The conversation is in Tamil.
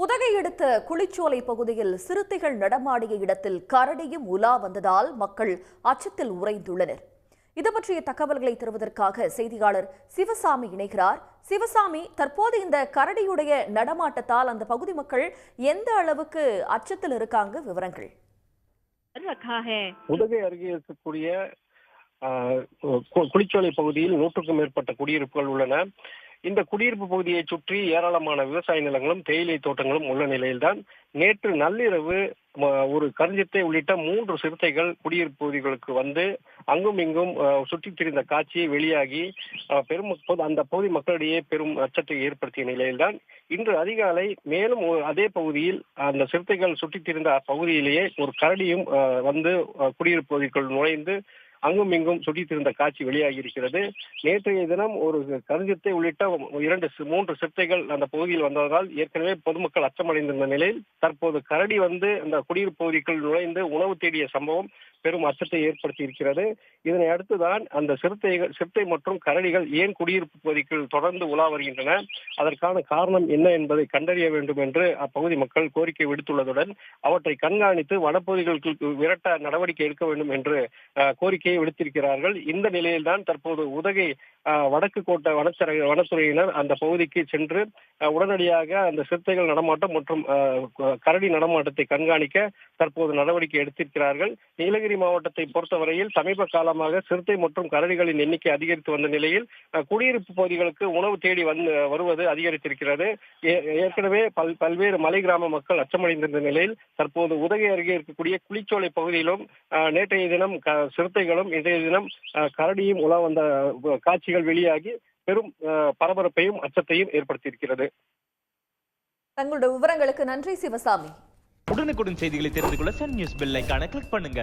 உதகை அடுத்த குளிச்சோலை பகுதியில் சிறுத்தைகள் நடமாடிய இடத்தில் கரடியும் உலா வந்ததால் மக்கள் அச்சத்தில் உறைந்துள்ளனர். இது பற்றிய தகவல்களை தருவதற்காக செய்தியாளர் சிவசாமி இணைகிறார். சிவசாமி, தற்போது இந்த கரடியுடைய நடமாட்டத்தால் அந்த பகுதி மக்கள் எந்த அளவுக்கு அச்சத்தில் இருக்காங்க? விவரங்கள். உதகை அருகே இருக்கக்கூடிய குளிச்சோலை பகுதியில் 100க்கும் மேற்பட்ட குடியிருப்புகள் உள்ளன. இந்த குடியிருப்பு பகுதியை சுற்றி ஏராளமான விவசாய நிலங்களும் தேயிலை தோட்டங்களும் உள்ள நிலையில்தான் நேற்று நள்ளிரவு ஒரு கருஞ்சித்தை உள்ளிட்ட 3 சிறுத்தைகள் குடியிருப்பு பகுதிகளுக்கு வந்து அங்கும் இங்கும் சுற்றித் திரிந்த காட்சி வெளியாகி அந்த பகுதி மக்களிடையே பெரும் அச்சத்தை ஏற்படுத்திய நிலையில்தான் இன்று அதிகாலை மேலும் அதே பகுதியில் அந்த சிறுத்தைகள் சுற்றித் திரிந்த பகுதியிலேயே ஒரு கரடியும் வந்து குடியிருப்பு பகுதிக்குள் நுழைந்து அங்கும் இங்கும் சுற்றித்திருந்த காட்சி வெளியாகி இருக்கிறது. நேற்றைய தினம் ஒரு கருஞ்சித்தை உள்ளிட்ட 3 சிறுத்தைகள் அந்த பகுதியில் வந்ததால் ஏற்கனவே பொதுமக்கள் அச்சமடைந்திருந்த நிலையில் தற்போது கரடி வந்து அந்த குடியிருப்பு பகுதிக்குள் நுழைந்து உணவு தேடிய சம்பவம் பெரும் அச்சத்தை ஏற்படுத்தி இருக்கிறது. இதனை அடுத்துதான் அந்த சிறுத்தை மற்றும் கரடிகள் ஏன் குடியிருப்பு பகுதிக்குள் தொடர்ந்து உலா வருகின்றன, அதற்கான காரணம் என்ன என்பதை கண்டறிய வேண்டும் என்று அப்பகுதி மக்கள் கோரிக்கை விடுத்துள்ளதுடன் அவற்றை கண்காணித்து வனப்பகுதிகளுக்கு விரட்ட நடவடிக்கை எடுக்க வேண்டும் என்று கோரிக்கையை விடுத்திருக்கிறார்கள். இந்த நிலையில்தான் தற்போது உதகை வடக்கு கோட்ட வனத்துறையினர் அந்த பகுதிக்கு சென்று உடனடியாக அந்த சிறுத்தைகள் நடமாட்டம் மற்றும் கரடி நடமாட்டத்தை கண்காணிக்க தற்போது நடவடிக்கை எடுத்திருக்கிறார்கள். நீலகிரி மாவட்டத்தை பொறுத்தவரையில் சமீப காலமாக சிறுத்தை மற்றும் கரடிகளின் எண்ணிக்கை அதிகரித்து வந்த நிலையில் குடியிருப்பு பகுதிகளுக்கு உணவு தேடி வருவது அதிகரித்திருக்கிறது. ஏற்கனவே பல்வேறு மலை கிராம மக்கள் அச்சமடைந்திருந்த நிலையில் தற்போது உதகை அருகே இருக்கக்கூடிய குளிச்சோலை பகுதியிலும் நேற்றைய தினம் சிறுத்தைகளும் இன்றைய தினம் கரடியும் உலா வந்த காட்சிகள் வெளியாகி பெரும் பரபரப்பையும் அச்சத்தையும் ஏற்படுத்தியிருக்கிறது. தங்களுடைய விவரங்களுக்கு நன்றி சிவசாமி. உடனுக்குடன் செய்திகளை தெரிந்து கொள்ள சன் நியூஸ் பெல் ஐகானை கிளிக் பண்ணுங்க.